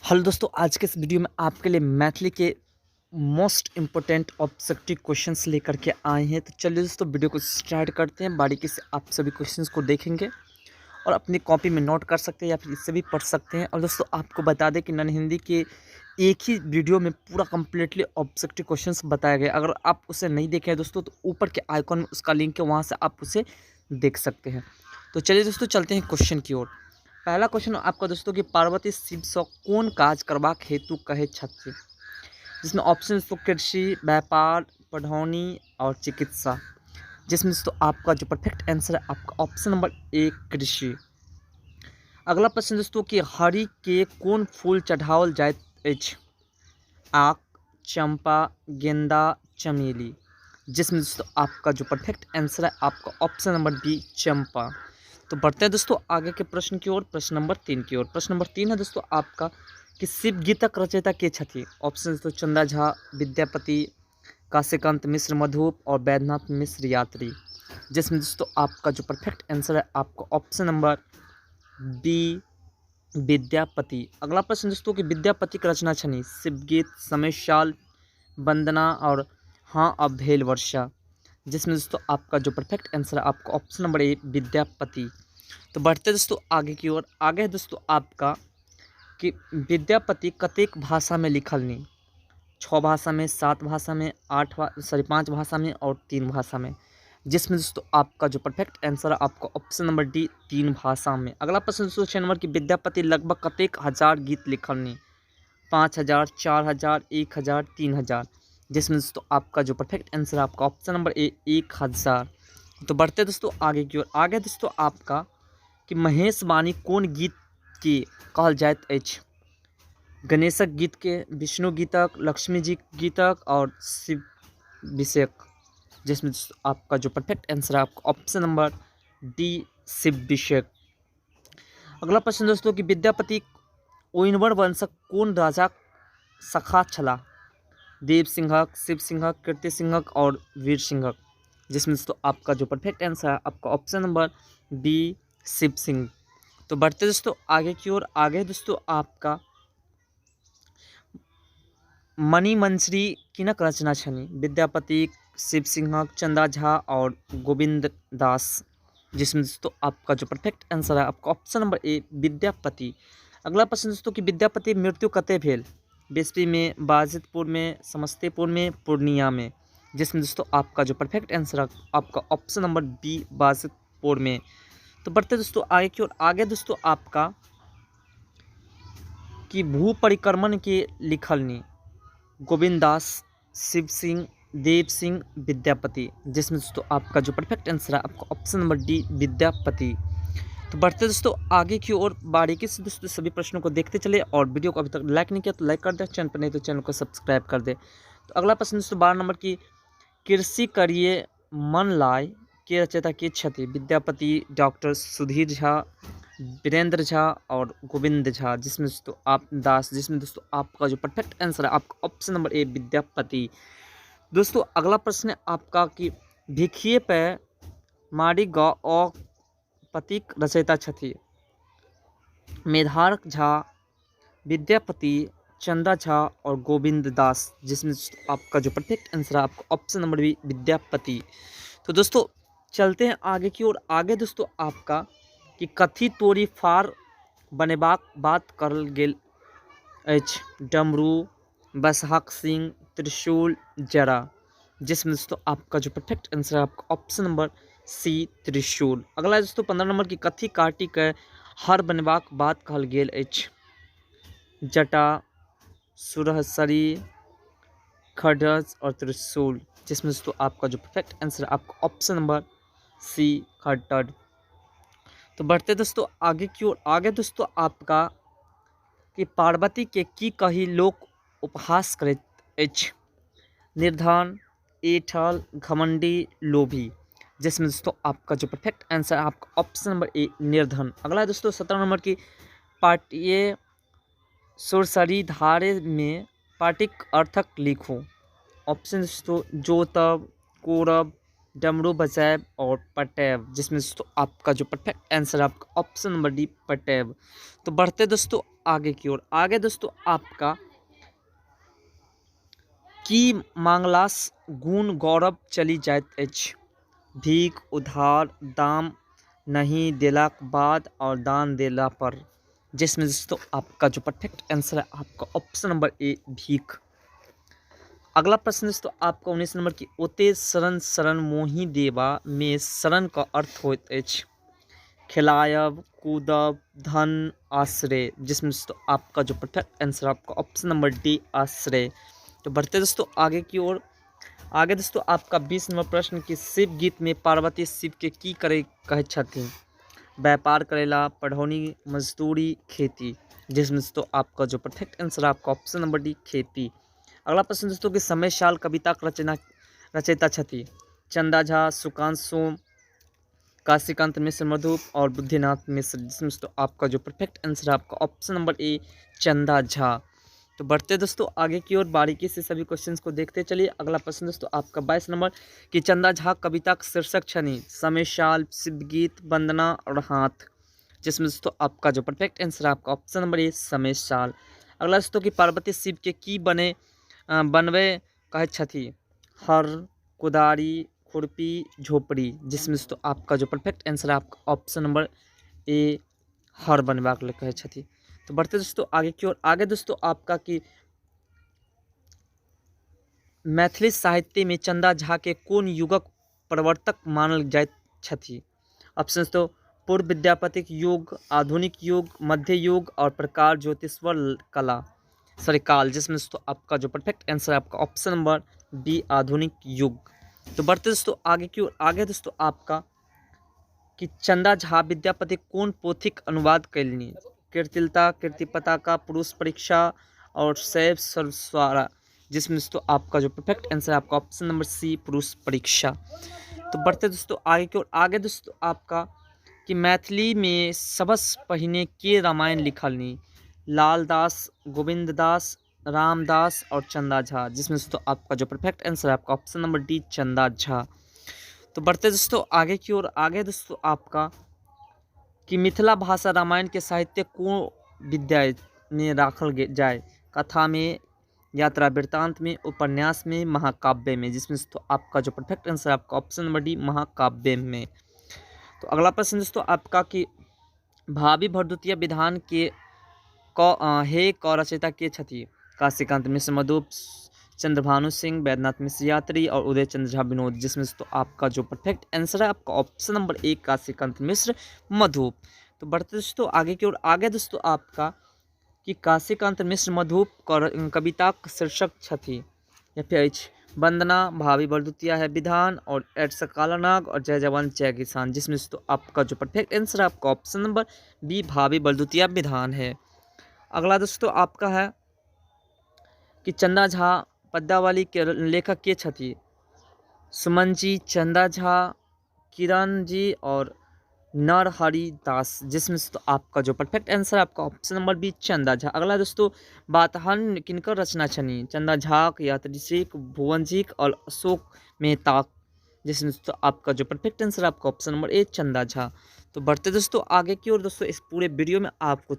Hello दोस्तों, आज के इस वीडियो में आपके लिए मैथिली के मोस्ट इम्पोर्टेंट ऑब्जेक्टिव क्वेश्चंस लेकर के आए हैं। तो चलिए दोस्तों, वीडियो को स्टार्ट करते हैं। बारीकी से आप सभी क्वेश्चंस को देखेंगे और अपनी कॉपी में नोट कर सकते हैं या फिर इससे भी पढ़ सकते हैं। और दोस्तों, आपको बता दें कि नन हिंदी के एक ही वीडियो में पूरा कम्प्लीटली ऑब्जेक्टिव क्वेश्चंस बताया गया। अगर आप उसे नहीं देखे हैं दोस्तों, तो ऊपर के आइकॉन में उसका लिंक है, वहाँ से आप उसे देख सकते हैं। तो चलिए दोस्तों, चलते हैं क्वेश्चन की ओर। पहला क्वेश्चन आपका दोस्तों कि पार्वती शिव सौ कौन काज करबाक हेतु कहे छथि, जिसमें ऑप्शन तो कृषि, व्यापार, पढ़ौनी और चिकित्सा। जिसमें दोस्तों आपका जो परफेक्ट आंसर है आपका ऑप्शन नंबर ए कृषि। अगला प्रश्न दोस्तों कि हरि के कौन फूल चढ़ाओल जाइत अछि, आक, चंपा, गेंदा, चमेली। जिसमें दोस्तों आपका जो परफेक्ट आंसर है आपका ऑप्शन नंबर डी चंपा। तो बढ़ते हैं दोस्तों आगे के प्रश्न की ओर, प्रश्न नंबर 3 की ओर। प्रश्न नंबर 3 है दोस्तों आपका कि शिव गीतक रचयिता के छथि। ऑप्शन दोस्तों चंदा झा, विद्यापति, काशीकांत मिश्र मधुप और वैद्यनाथ मिश्र यात्री। जिसमें दोस्तों आपका जो परफेक्ट आंसर है आपका ऑप्शन नंबर बी विद्यापति। अगला प्रश्न दोस्तों कि विद्यापति की रचना छनी शिवगीत, समयशाल, वंदना और हाँ अब भेल वर्षा। जिसमें दोस्तों आपका जो परफेक्ट आंसर है आपका ऑप्शन नंबर ए विद्यापति। तो बढ़ते दोस्तों आगे की ओर। आगे है दोस्तों आपका कि विद्यापति कतेक भाषा में लिखल नी, 6 भाषा में, 7 भाषा में, 5 भाषा में और 3 भाषा में। जिसमें दोस्तों आपका जो परफेक्ट आंसर है आपका ऑप्शन नंबर डी 3 भाषा में। अगला प्रश्न दोस्तों 6 नंबर की विद्यापति लगभग कतेक हजार गीत लिखल नी, 5000, 4000, 1000, 3000। जिसमें दोस्तों आपका जो परफेक्ट आंसर है आपका ऑप्शन नंबर ए 1000। तो बढ़ते दोस्तों आगे की ओर। आगे दोस्तों आपका कि महेश वाणी कौन गीत के कहल जाइत अछि, गणेशक गीत के, विष्णु गीतक, लक्ष्मी जी गीतक और शिव विषयक। जिसमें आपका जो परफेक्ट आंसर है आपका ऑप्शन नंबर डी शिव विषयक। अगला प्रश्न दोस्तों कि विद्यापति ओइनवर वंशक कौन राजा सखा छला, देव सिंहक, शिव सिंहक, कीर्ति सिंहक और वीर सिंहक। जिसमें दोस्तों आपका जो परफेक्ट आंसर है आपका option number B Shiv Singh. तो बढ़ते दोस्तों आगे की ओर। आगे दोस्तों आपका मणिमंजरी किनक रचना छनी, विद्यापति, शिव सिंहक, चंदा झा और गोविंद दास। जिसमें दोस्तों आपका जो परफेक्ट आंसर है आपका ऑप्शन नंबर ए विद्यापति। अगला प्रश्न दोस्तों कि विद्यापति मृत्यु कते भेल, बेसवी में, बाजितपुर में, समस्तीपुर में, पूर्णिया में। जिसमें दोस्तों आपका जो परफेक्ट आंसर है आपका ऑप्शन नंबर बी बाजितपुर में। तो बढ़ते दोस्तों आगे की ओर। आगे दोस्तों आपका कि भू परिक्रमण के लिखल नी, गोविंद दास, शिव सिंह, देव सिंह, विद्यापति। जिसमें दोस्तों आपका जो परफेक्ट आंसर है आपका ऑप्शन नंबर डी विद्यापति। तो बढ़ते दोस्तों आगे की ओर। बारीकी से दोस्तों सभी प्रश्नों को देखते चले और वीडियो को अभी तक लाइक नहीं किया तो लाइक कर दे, चैनल पर नहीं तो चैनल को सब्सक्राइब कर दे। तो अगला प्रश्न दोस्तों 12 नंबर की कृषि करिए मन लाय के रचयिता के छथि, विद्यापति, डॉक्टर सुधीर झा, वीरेंद्र झा और गोविंद झा। जिसमें दोस्तों आप दास। जिसमें दोस्तों आपका जो परफेक्ट आंसर है आपका ऑप्शन नंबर ए विद्यापति। दोस्तों अगला प्रश्न है आपका कि भिखिए पे मारी गौ और पतिक रचयिता छथि, मेधारक झा, विद्यापति, चंदा झा और गोविंद दास। जिसमें आपका जो परफेक्ट आंसर है आपका ऑप्शन नंबर बी विद्यापति। तो दोस्तों चलते हैं आगे की ओर। आगे दोस्तों आपका कि कथी तोरी फार बनेबाक बात करल गेल अछि, डमरू, बसहक सिंह, त्रिशूल, जरा। जिसमें दोस्तों आपका जो परफेक्ट आंसर है आपका ऑप्शन नंबर सी त्रिशूल। अगला दोस्तों 15 नंबर की कथी काटी के हर बनेबाक बात कहल गेल अछि, जटा, सुरहसरी, खड्ग और त्रिशूल। जिसमें दोस्तों आपका जो परफेक्ट आंसर है आपका ऑप्शन नंबर सी खड्ग। तो बढ़ते दोस्तों आगे की ओर। आगे दोस्तों आपका कि पार्वती के की कही लोक उपहास करैत अछि, निर्धन, एठल, घमंडी, लोभी। जिसमें दोस्तों आपका जो परफेक्ट आंसर है आपका ऑप्शन नंबर ए निर्धन। अगला है दोस्तों 17 नंबर की पाटिये सुरसरी धारे में पाटिक अर्थक लिखो, ऑप्शन दोस्तों जोतब, कोरब, डमरू बजायब और पटेब। जिसमें दोस्तों आपका जो परफेक्ट आंसर है आपका ऑप्शन नंबर डी पटेब। तो बढ़ते दोस्तों आगे की ओर। आगे दोस्तों आपका की मांगलास गुण गौरव चली जाइत अछि। भीख, उधार, दाम नहीं देलाक बाद और दान देला पर। जिसमें दोस्तों आपका जो परफेक्ट आंसर है आपका ऑप्शन नंबर ए भीख। अगला प्रश्न दोस्तों आपका 19 नंबर की ओते शरण शरण मोहि देवा में शरण का अर्थ होइत अछि। खिलायब, कूदब, धन, आश्रय। जिसमें दोस्तों आपका जो परफेक्ट आंसर आपका ऑप्शन नंबर डी आश्रय। तो बढ़ते दोस्तों आगे की ओर। आगे दोस्तों आपका 20 नंबर प्रश्न की शिव गीत में पार्वती शिव के की करे कहै छथिन। व्यापार करेला, पढ़ौनी, मजदूरी, खेती। जिसमें दोस्तों आपका जो परफेक्ट आंसर आपका ऑप्शन नंबर डी खेती। अगला प्रश्न दोस्तों कि समय साल कविता रचयिता छथि। चंदा झा, सुकांशु, काशीकांत मिश्र, मधुप और बुद्धिनाथ मिश्र। जिसमें दोस्तों आपका जो परफेक्ट आंसर है आपका ऑप्शन नंबर ए चंदा झा। तो बढ़ते दोस्तों आगे की ओर बारीकी से सभी क्वेश्चंस को देखते चलिए। अगला प्रश्न दोस्तों आपका 22 नंबर कि चंदा झा कविता का शीर्षक छनि। समय साल, शिवगीत, वंदना और हाथ। जिसमें दोस्तों आपका जो परफेक्ट आंसर है आपका ऑप्शन नंबर ए समय साल। अगला दोस्तों कि पार्वती शिव के की बनवे कहै छथि। हर, कुदारी, खुरपी, झोपड़ी। जिसमें दोस्तों आपका जो परफेक्ट आंसर है आपका ऑप्शन नंबर ए हर बनबाक लेल कहै छथि। तो बढ़ते दोस्तों आगे की ओर। आगे दोस्तों आपका कि मैथिली साहित्य में चंदा झा के कोन युगक प्रवर्तक मानल जाइत छथि। ऑप्शन तो पूर्व विद्यापतिक युग, आधुनिक युग, मध्य युग और प्रकार ज्योतिष्वर कला काल। जिसमें दोस्तों आपका जो परफेक्ट आंसर है आपका ऑप्शन नंबर बी आधुनिक युग। तो बढ़ते दोस्तों आगे की ओर। आगे दोस्तों आपका कि चंदा झा विद्यापति कोन पोथिक अनुवाद कैलनी। कीर्तिलता, कीर्तिपताका, पुरुष परीक्षा और शैव सरस्वरा। जिसमें दोस्तों आपका जो परफेक्ट आंसर है आपका ऑप्शन नंबर सी पुरुष परीक्षा। तो बढ़ते दोस्तों आगे की ओर। आगे दोस्तों आपका कि मैथिली में सबस पहिने के रामायण लिखलनी। लालदास, गोविंददास, रामदास और चंदा झा। जिसमें दोस्तों आपका जो परफेक्ट आंसर है आपका ऑप्शन नंबर डी चंदा झा। तो बढ़ते दोस्तों आगे की ओर। आगे दोस्तों आपका कि मिथिला भाषा रामायण के साहित्य को विद्या में राखल जाए। कथा में, यात्रा वृत्तांत में, उपन्यास में, महाकाव्य में। जिसमें दोस्तों आपका जो परफेक्ट आंसर है आपका ऑप्शन नंबर डी महाकाव्य में। तो अगला प्रश्न दोस्तों आपका कि भाभी भरदुतिया विधान के क रचयिता के छथि। काशीकांत मिश्र, मधुप, चंद्रभानु सिंह, वैद्यनाथ मिश्र यात्री और उदय चंद्र झा विनोद। जिसमें दोस्तों आपका जो परफेक्ट आंसर है आपका ऑप्शन नंबर एक काशीकांत मिश्र मधुप। तो बढ़ते दोस्तों आगे की ओर। आगे दोस्तों आपका कि काशीकांत मिश्र मधुप कविता शीर्षक छथि या फिर वंदना, भाभी भरदुतिया है विधान और एड्स काला नाग और जय जवान जय किसान। जिसमें दोस्तों आपका जो परफेक्ट आंसर है आपका ऑप्शन नंबर बी भाभी भरदुतिया विधान है। अगला दोस्तों आपका है कि चंदा झा पद्यावली के लेखक के छथि। सुमन जी, चंदा झा, किरण जी और नरहरि दास। जिसमें से तो आपका जो परफेक्ट आंसर है आपका ऑप्शन नंबर बी चंदा झा। अगला दोस्तों बातहन किनकर रचना छनी। चंदा झा, यात्रीसिक, भुवनजीक और अशोक मेहता। जिसमें दोस्तों आपका जो परफेक्ट आंसर है आपका ऑप्शन नंबर ए चंदा झा। तो बढ़ते दोस्तों आगे की ओर। दोस्तों इस पूरे वीडियो में आपको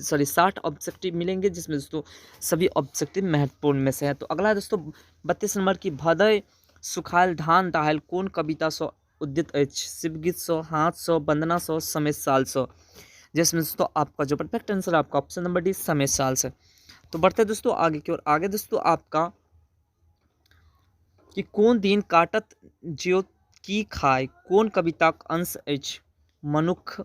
60 ऑब्जेक्टिव मिलेंगे। जिसमें दोस्तों सभी ऑब्जेक्टिव महत्वपूर्ण में से है। तो अगला दोस्तों 32 नंबर की भदय सुखायल धान दाहल कोन कविता से उद्दित अछि। शिवगीत सौ, हाथ सौ, वंदना सौ, समय साल सौ। जिसमें दोस्तों आपका जो परफेक्ट आंसर है आपका ऑप्शन नंबर डी समय साल से। तो बढ़ते दोस्तों आगे की ओर। आगे दोस्तों आपका कि कोन दिन काटत ज्योत की खाय कोन कविता अंश अछि। मनुख,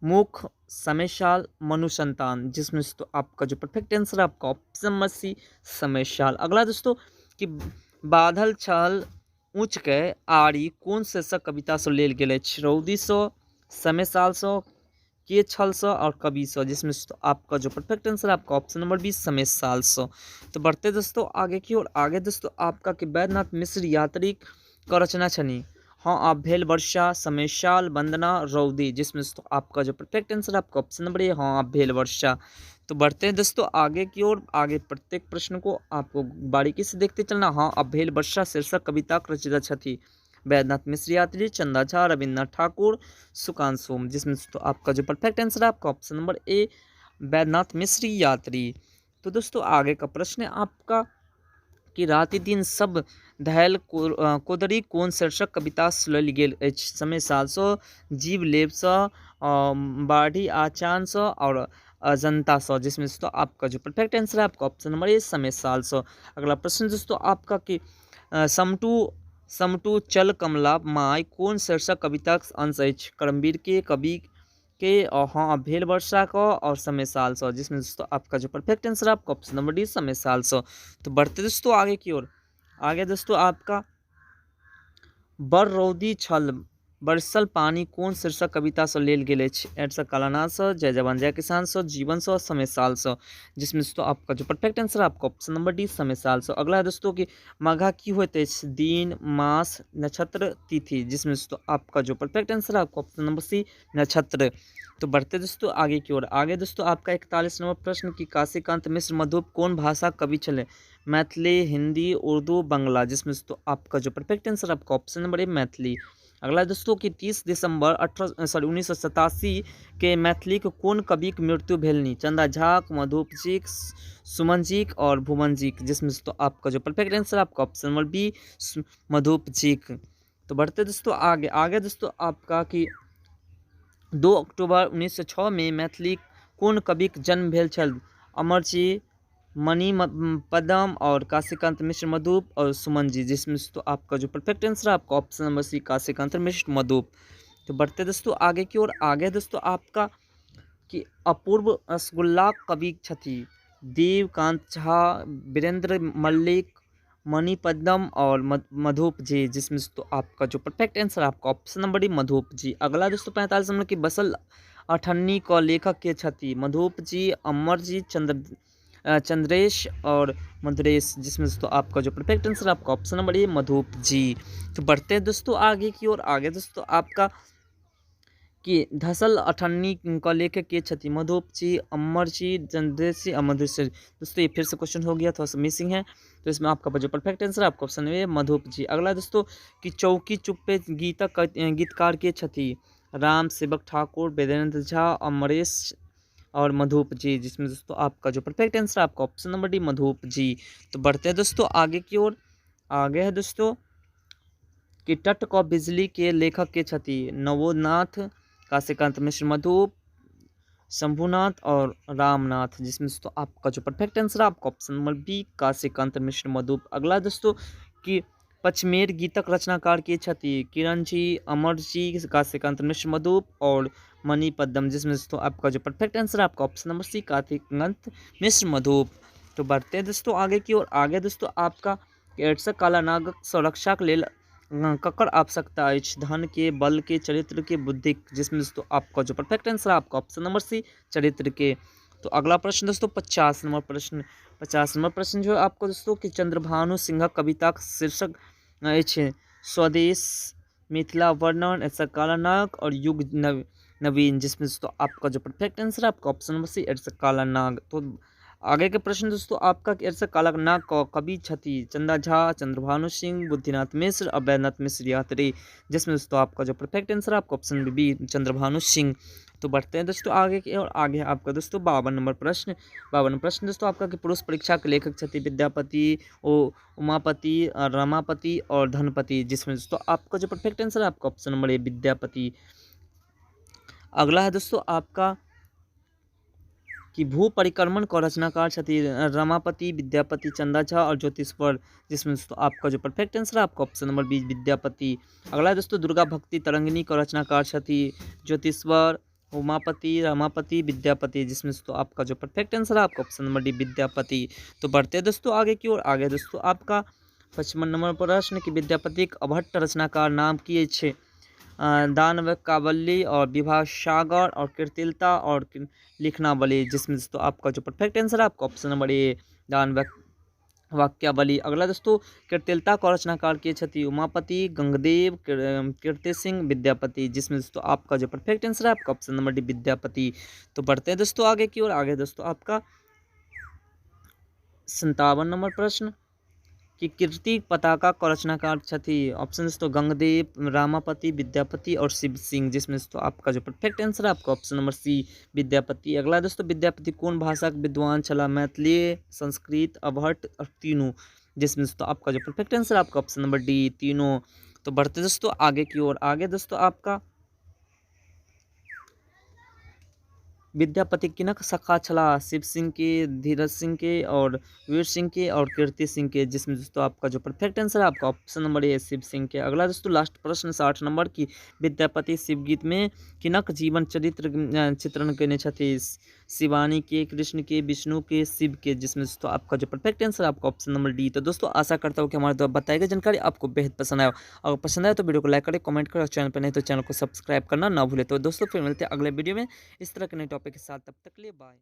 मुख, समय साल, मनु संतान। जिसमें दोस्तों आपका जो परफेक्ट आंसर है आपका ऑप्शन नंबर सी समय साल। अगला दोस्तों कि बादल छल ऊँच के आरी कोन शीर्षक कविता से लेल गेल अछि। रौदी सौ, समय साल सौ, के छल सौ और कवि सौ। जिसमें आपका जो परफेक्ट आंसर है आपका ऑप्शन नंबर 20 समय साल सौ। तो बढ़ते दोस्तों आगे की ओर। आगे दोस्तों आपका कि वैद्यनाथ मिश्र यात्री का रचना छनी। हाँ आप भेल वर्षा, समय साल, वंदना, रौदी। जिसमें दोस्तों आपका जो परफेक्ट आंसर है आपका ऑप्शन नंबर ए हाँ आप भेल वर्षा। तो बढ़ते हैं दोस्तों आगे की ओर। आगे प्रत्येक प्रश्न को आपको बारीकी से देखते चलना। हाँ अब भेल वर्षा शीर्षक कविता रचिता छथि। वैद्यनाथ मिश्र यात्री, चंदा झा, रविन्द्रनाथ ठाकुर, सुकांत सोम। जिसमें तो आपका जो परफेक्ट आंसर है आपका ऑप्शन नंबर ए बैद्यनाथ मिश्र यात्री। तो दोस्तों आगे का प्रश्न है आपका कि राति दिन सब धैल कोदरी कोन शीर्षक कविता सुलल गेल अछि। समय साल सँ, जीव लेव सँ, बाढ़ी आचान सँ और अजंता सँ, जिसमें दोस्तों आपका जो परफेक्ट आंसर है आपका ऑप्शन नंबर ए समय साल सँ। अगला प्रश्न दोस्तों आपका कि समटू समटू चल कमला माय कोन शीर्षक कविताक अंश अछि। कर्मवीर के, कवि के, और हाँ भेल वर्षा का और समय साल सँ, जिसमें दोस्तों आपका जो परफेक्ट आंसर है आपका ऑप्शन नंबर डी समय साल सँ। तो बढ़ते दोस्तों आगे की ओर। आगे दोस्तों आपका बर रौदी छल बरसल पानी कोन शीर्षक कविता सँ लेल गेल अछि। एड्स कालानाथ सँ, जय जवान जय किसान सँ, जीवन सँ, समय साल सँ, जिसमें दोस्तों आपका जो परफेक्ट आंसर है आपका ऑप्शन नंबर डी समय साल सँ। अगला है दोस्तों कि माघा की होते अछि। दिन, मास, नक्षत्र, तिथि, जिसमें दोस्तों आपका जो परफेक्ट आंसर है आपका ऑप्शन नंबर सी नक्षत्र। तो बढ़ते दोस्तों आगे की ओर। आगे दोस्तों आपका 41 नंबर प्रश्न कि काशीकांत मिश्र मधुप कौन भाषा कवि चले। मैथिली, हिंदी, उर्दू, बांग्ला, जिसमें दोस्तों आपका जो परफेक्ट आंसर आपका ऑप्शन नंबर है मैथिली। अगला दोस्तों कि 30 दिसंबर 1987 के मैथिली के कौन कवि के मृत्यु भेलनी। चंदा झा, मधुप जी, सुमन जी और भुवन जी, जिसमें दोस्तों आपका जो परफेक्ट आंसर आपका ऑप्शन नंबर बी मधुप जी। तो बढ़ते दोस्तों आगे। आगे दोस्तों आपका कि 2 अक्टूबर 1906 में मैथिली कोन कविक जन्म भेल छल। अमरजी, मणि पदम और काशीकांत मिश्र मधुप और सुमन जी, जिसमें तो आपका जो परफेक्ट आंसर है आपका ऑप्शन नंबर सी काशीकांत मिश्र मधुप। तो बढ़ते दोस्तों आगे की ओर। आगे दोस्तों आपका कि अपूर्व रसगुल्ला कवि छथि। देवकांत झा, वीरेंद्र मल्लिक, मणिपद्म और मधुप जी, जिसमें तो आपका जो परफेक्ट आंसर आपका ऑप्शन नंबर डी मधुप जी। अगला दोस्तों 45 नंबर की बसल अठन्नी का लेखक के छथि। मधुप जी, अमर जी, चंद्रेश और मधुरेश, जिसमें दोस्तों आपका जो परफेक्ट आंसर आपका ऑप्शन नंबर ए मधुप जी। तो बढ़ते हैं दोस्तों आगे की ओर। आगे दोस्तों आपका कि धसल अठन्नी का लेखक के छथि। मधुप जी, अमर जी, चंद्रेश जी, मधुरेश। दोस्तों ये फिर से क्वेश्चन हो गया, थोड़ा सा मिसिंग है, तो इसमें आपका जो परफेक्ट आंसर आपका ऑप्शन है मधुप जी। अगला दोस्तों कि चौकी चुप्पे गीतकार के छथि। राम सेवक ठाकुर, वेदेंद्र झा, अमरेश और मधुप जी, जिसमें दोस्तों आपका जो परफेक्ट आंसर आपका ऑप्शन नंबर डी मधुप जी। तो बढ़ते हैं दोस्तों आगे की ओर। आगे है दोस्तों कि तट क बिजली के लेखक के छथि। नवोनाथ, काशीकांत मिश्र मधुप, शंभुनाथ और रामनाथ, जिसमें दोस्तों आपका जो परफेक्ट आंसर आपका ऑप्शन नंबर बी काशीकांत मिश्र मधुप। अगला दोस्तों कि पचमेर गीतक रचनाकार के छथि। किरण जी, अमर जी, काशीकांत मिश्र मधुप और मणिपद्म, जिसमें दोस्तों आपका जो परफेक्ट आंसर आपका ऑप्शन नंबर सी काशीकांत मिश्र मधुप। तो बढ़ते हैं दोस्तों आगे की ओर। आगे दोस्तों आपका एड्स काला नागक सुरक्षाक लेल ककर आवश्यकता अछि। धन के, बल के, चरित्र के, बुद्धि, जिसमें दोस्तों आपका जो परफेक्ट आंसर आपका ऑप्शन नंबर सी चरित्र के। तो अगला प्रश्न दोस्तों 50 नंबर प्रश्न। 50 नंबर प्रश्न जो है आपको दोस्तों कि चंद्रभानु सिंह कविता शीर्षक अछि। स्वदेश, मिथिला वर्णन, ऐसा काला नाग और युग नवीन, जिसमें दोस्तों आपका जो परफेक्ट आंसर आपका ऑप्शन नंबर सी ऐसा काला नाग। तो आगे के प्रश्न दोस्तों आपका ऐसा काला नाग कवि छथि। चंदा झा, चंद्रभानु सिंह, बुद्धिनाथ मिश्र और बैद्यनाथ मिश्र यात्री, जिसमें दोस्तों आपका जो परफेक्ट आंसर आपका ऑप्शन बी चंद्रभानु सिंह। तो बढ़ते हैं दोस्तों आगे की और। आगे आपका दोस्तों 52 नंबर प्रश्न। 52 प्रश्न दोस्तों आपका कि पुरुष परीक्षा के लेखक छथि। विद्यापति, उमापति, रमापति और धनपति, जिसमें दोस्तों आपका जो परफेक्ट आंसर है आपका ऑप्शन नंबर ए विद्यापति। अगला है दोस्तों आपका कि भू परिक्रमण का रचनाकार छथि। रमापति, विद्यापति, चंदा झा और ज्योतिष्वर, जिसमें दोस्तों आपका जो परफेक्ट आंसर है आपका ऑप्शन नंबर बी विद्यापति। अगला है दोस्तों दुर्गा भक्ति तरंगिनी का रचनाकार छथि। ज्योतिष्वर, उमापति, रमापति, विद्यापति, जिसमें दोस्तों आपका जो परफेक्ट आंसर है आपका ऑप्शन नंबर डी विद्यापति। तो बढ़ते हैं दोस्तों आगे की ओर। आगे दोस्तों आपका 55 नंबर प्रश्न कि विद्यापति अभट्ट रचनाकार नाम की अछि। दानवकावली और विभा सागर और कीर्तिलता और लिखनावली, जिसमें दोस्तों आपका जो परफेक्ट आंसर है आपका ऑप्शन नंबर ए वाक्यावली। अगला दोस्तों कीर्तिलता का रचनाकार के छथि। उमापति, गंगदेव, कीर्ति सिंह, विद्यापति, जिसमें दोस्तों आपका जो परफेक्ट आंसर है आपका ऑप्शन नंबर डी विद्यापति। तो बढ़ते हैं दोस्तों आगे की ओर। आगे दोस्तों आपका 57 नंबर प्रश्न कि कीर्ति पताका का रचनाकार छथि। ऑप्शन दोस्तों गंगदेव, रामापति, विद्यापति और शिव सिंह, जिसमें दोस्तों आपका जो परफेक्ट आंसर है आपका ऑप्शन नंबर सी विद्यापति। अगला दोस्तों विद्यापति कौन भाषा के विद्वान छला? मैथिली, संस्कृत, अवहट और तीनों, जिसमें दोस्तों आपका जो परफेक्ट आंसर है आपका ऑप्शन नंबर डी तीनों। तो बढ़ते दोस्तों आगे की ओर। आगे दोस्तों आपका विद्यापति किनक सखा छला? शिव सिंह के, धीरज सिंह के और वीर सिंह के और कीर्ति सिंह के, जिसमें दोस्तों आपका जो परफेक्ट आंसर है आपका option number A Shiv Singh के। अगला दोस्तों लास्ट प्रश्न 60 नंबर की, विद्यापति शिवगीत में किनक जीवन चरित्र चित्रण करने छथि? शिवानी के, कृष्ण के, विष्णु के, शिव के, जिसमें दोस्तों आपका जो परफेक्ट आंसर है आपका ऑप्शन नंबर डी। तो दोस्तों आशा करता हूँ कि हमारे द्वारा बताई गई जानकारी आपको बेहद पसंद आया। अगर पसंद आए तो वीडियो को लाइक करें, कमेंट करें और चैनल पर नहीं तो चैनल को सब्सक्राइब करना ना भूले। तो दोस्तों फिर मिलते हैं अगले वीडियो में इस तरह के नए टॉपिक के साथ। तब तक के लिए बाय।